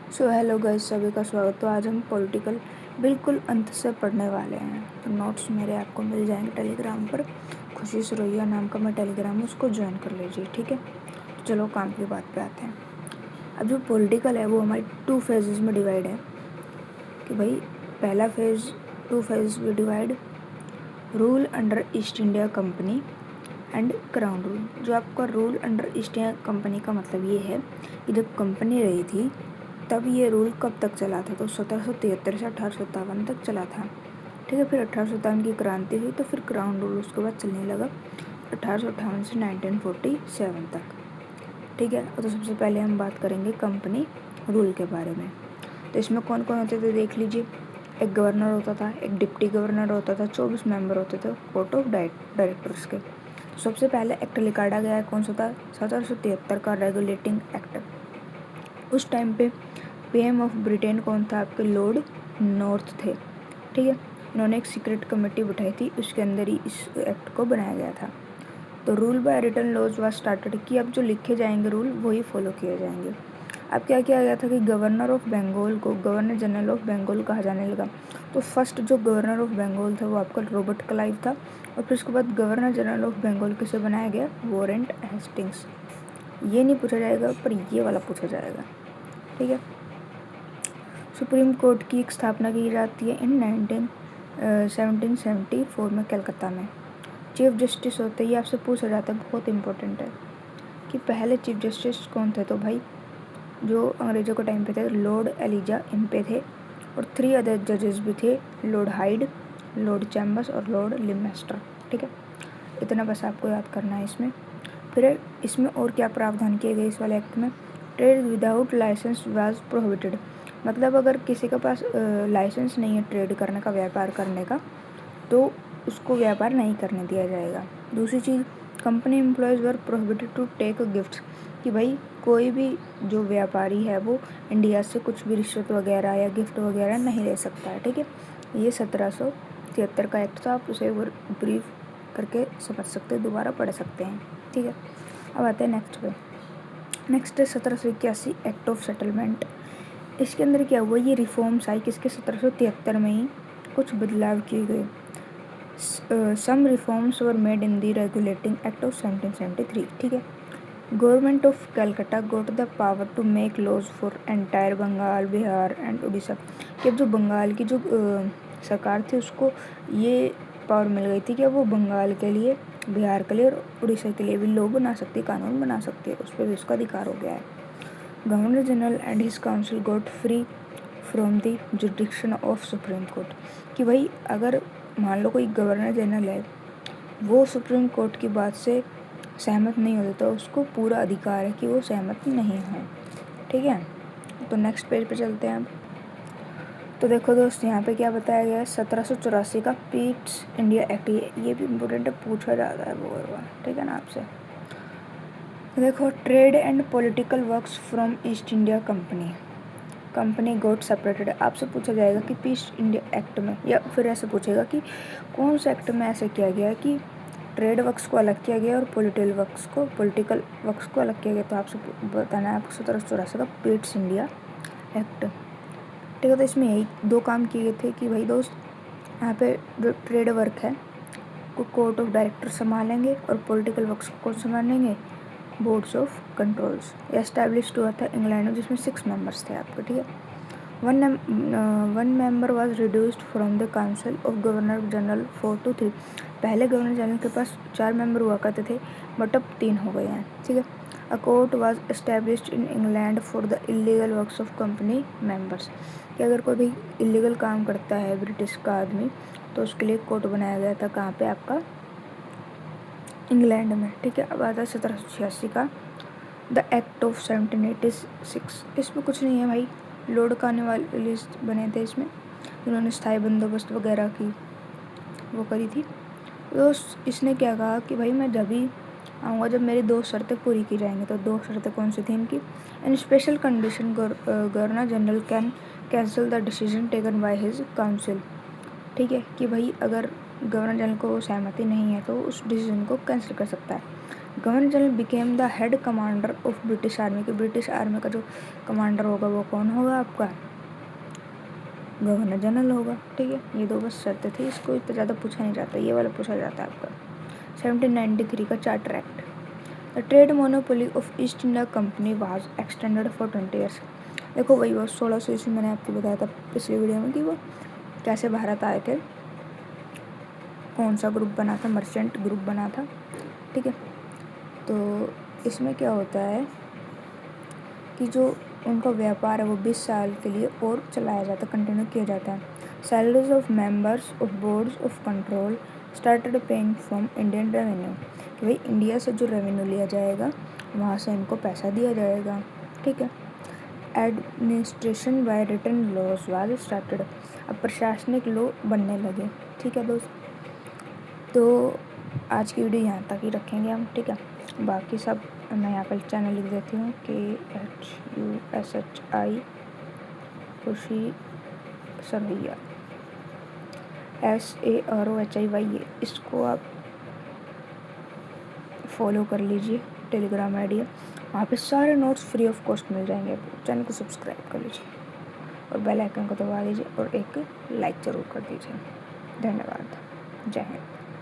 So hello guys, सभी का स्वागत। तो आज हम पॉलिटिकल बिल्कुल अंत से पढ़ने वाले हैं। तो नोट्स मेरे आपको मिल जाएंगे टेलीग्राम पर। खुशी सुरैया नाम का मैं टेलीग्राम है, उसको ज्वाइन कर लीजिए, ठीक है। तो चलो काम की बात पे आते हैं। अब जो पॉलिटिकल है वो हमारी 2 फेजेस में डिवाइड है कि भाई पहला फेज, 2 फेज में divide rule under east India company and crown rule. जो आपका rule under east India company का मतलब ये है कि जब कंपनी रही थी तब ये रूल कब तक चला था, तो 1773 से 1857 तक चला था, ठीक है। फिर 1857 की क्रांति हुई तो फिर क्राउन रूल उसके बाद चलने लगा 1858 से 1947 तक, ठीक है। और तो सबसे पहले हम बात करेंगे कंपनी रूल के बारे में। तो इसमें कौन कौन होते थे देख लीजिए। एक गवर्नर होता था, एक डिप्टी गवर्नर होता था, 24 मेंबर होते थे कोर्ट ऑफ डायरेक्टर्स के। सबसे पहले एक्ट निकाला गया है, कौन सा था, 1773 का रेगुलेटिंग एक्ट। उस टाइम पे पीएम ऑफ ब्रिटेन कौन था, आपके लॉर्ड नॉर्थ थे, ठीक है। इन्होंने एक सीक्रेट कमेटी बिठाई थी, उसके अंदर ही इस एक्ट को बनाया गया था। तो rule by written laws was started कि अब जो लिखे जाएंगे रूल वही फॉलो किए जाएंगे। अब क्या किया गया था कि गवर्नर ऑफ बंगाल को गवर्नर जनरल ऑफ बंगाल कहा जाने लगा। तो फर्स्ट जो गवर्नर ऑफ बंगाल था वो आपका रॉबर्ट क्लाइव था, और फिर उसके बाद गवर्नर जनरल ऑफ बंगाल किसे बनाया गया, वॉरेन हेस्टिंग्स। ये नहीं पूछा जाएगा पर ये वाला पूछा जाएगा, ठीक है। सुप्रीम कोर्ट की एक स्थापना की जाती है इन 1774 में कलकत्ता में। चीफ जस्टिस होते ही आपसे पूछा जाता है, बहुत इंपॉर्टेंट है, कि पहले चीफ जस्टिस कौन थे। तो भाई जो अंग्रेज़ों के टाइम पे थे लॉर्ड एलिजा इम्पे थे, और 3 अदर जजेस भी थे, लॉर्ड हाइड, लॉर्ड चैम्बर्स और लॉर्ड लिमेस्टर, ठीक है। इतना बस आपको याद करना है इसमें। फिर इसमें और क्या प्रावधान किए गए इस वाले एक्ट में, trade without licence was prohibited. मतलब अगर किसी के पास लाइसेंस नहीं है ट्रेड करने का, व्यापार करने का, तो उसको व्यापार नहीं करने दिया जाएगा। दूसरी चीज़, company employees were prohibited to take gifts, कि भाई कोई भी जो व्यापारी है वो इंडिया से कुछ भी रिश्वत वगैरह या गिफ्ट वगैरह नहीं ले सकता है, ठीक है। ये 1773 का एक्ट था, आप उसे ब्रीफ करके समझ सकते हैं, दोबारा पढ़ सकते हैं, ठीक है। अब आते हैं नेक्स्ट पे। नेक्स्ट है 1781 एक्ट ऑफ सेटलमेंट। इसके अंदर क्या हुआ, ये रिफॉर्म्स आई किसके, 1773 में ही कुछ बदलाव किए गए। Some reforms were made in the regulating act of 1773, ठीक है। Government of Calcutta got the power to make laws for entire Bengal, Bihar and Orissa. कि अब जो बंगाल की जो सरकार थी उसको ये पावर मिल गई थी कि अब वो बंगाल के लिए, बिहार के लिए और उड़ीसा के लिए भी लॉ बना सकती है, कानून बना सकती है, उस पर भी उसका अधिकार हो गया है। Governor general and his council got free from the jurisdiction of supreme court. कि भाई अगर मान लो कोई गवर्नर जनरल है, वो सुप्रीम कोर्ट की बात से सहमत नहीं होता तो उसको पूरा अधिकार है कि वो सहमत नहीं है, ठीक है। तो नेक्स्ट पेज पे चलते हैं अब। तो देखो दोस्त, यहाँ पे क्या बताया गया है, 1784 का पीट्स इंडिया एक्ट। ये भी इम्पोर्टेंट है, पूछा जाता है बहुत बार, ठीक है ना आपसे। देखो, trade and political works from East India Company got separated. आपसे पूछा जाएगा कि पीस इंडिया एक्ट में, या फिर ऐसे पूछेगा कि कौन से एक्ट में ऐसे किया गया है कि ट्रेड वर्क्स को अलग किया गया और पॉलिटिकल वर्क्स को अलग किया गया। तो आपसे बताना है आपको 1784 का पीट्स इंडिया एक्ट, ठीक है। तो इसमें यही 2 काम किए गए थे कि भाई दोस्त, यहाँ पे जो ट्रेड वर्क है को कोर्ट ऑफ डायरेक्टर संभालेंगे और पॉलिटिकल वर्क्स को कौन संभालेंगे, बोर्ड्स ऑफ कंट्रोल्स। एस्टैब्लिश्ड हुआ था इंग्लैंड में, जिसमें 6 मेंबर्स थे आपके, ठीक है। One member was reduced from the council of governor general 4 to 3। पहले गवर्नर जनरल के पास 4 मेंबर हुआ करते थे, बट अब 3 हो गए हैं, ठीक है। A court was established in England for the illegal works of company members. कि अगर कोई भी इलीगल काम करता है ब्रिटिश का आदमी, तो उसके लिए कोर्ट बनाया गया था, कहाँ पे, आपका इंग्लैंड में, ठीक है। अब आता है 1786 का द एक्ट ऑफ 1786। इसमें कुछ नहीं है भाई, लॉर्ड कॉर्नवालिस बने थे इसमें, उन्होंने स्थायी बंदोबस्त वगैरह की वो करी थी। तो इसने क्या कहा कि भाई मैं जब भी आऊँगा जब मेरी 2 शर्तें पूरी की जाएंगी। तो 2 शर्तें कौन सी थी इनकी, in special condition governor general can cancel the decision taken by his council, ठीक है। कि भाई अगर गवर्नर जनरल को सहमति नहीं है तो उस डिसीजन को कैंसिल कर सकता है। Governor general became the head commander of British army, की ब्रिटिश आर्मी का जो कमांडर होगा वो कौन होगा आपका, गवर्नर जनरल होगा। ठीक है, ये दो बस शर्तें थी, इसको इतना ज़्यादा पूछा नहीं जाता, ये वाला पूछा जाता है आपका। 1793 का charter act, the trade monopoly of east India company was extended for 20 years. देखो वही वो 1600 ईस्वी मैंने आपको बताया था पिछली वीडियो में कि वो कैसे भारत आए थे, कौन सा ग्रुप बना था, मर्चेंट ग्रुप बना था। ठीक है, तो इसमें क्या होता है कि जो उनका व्यापार है वो 20 साल के लिए और चलाया जाता है, कंटिन्यू किया जाता है। Salaries of members of boards of control started paying from Indian revenue, कि भाई इंडिया से जो रेवेन्यू लिया जाएगा वहाँ से इनको पैसा दिया जाएगा। ठीक है, administration by written laws was started, अब प्रशासनिक लॉ बनने लगे। ठीक है दोस्त, तो आज की वीडियो यहाँ तक ही रखेंगे हम। ठीक है, बाकी सब मैं यहाँ पर चैनल लिख देती हूँ, KHUSHI खुशी सरवैया, SAROHIY, इसको आप फॉलो कर लीजिए, टेलीग्राम आईडी है, वहाँ पे सारे नोट्स फ्री ऑफ कॉस्ट मिल जाएंगे आपको। चैनल को सब्सक्राइब कर लीजिए और बेल आइकन को दबा दीजिए और एक लाइक ज़रूर कर दीजिए। धन्यवाद, जय हिंद।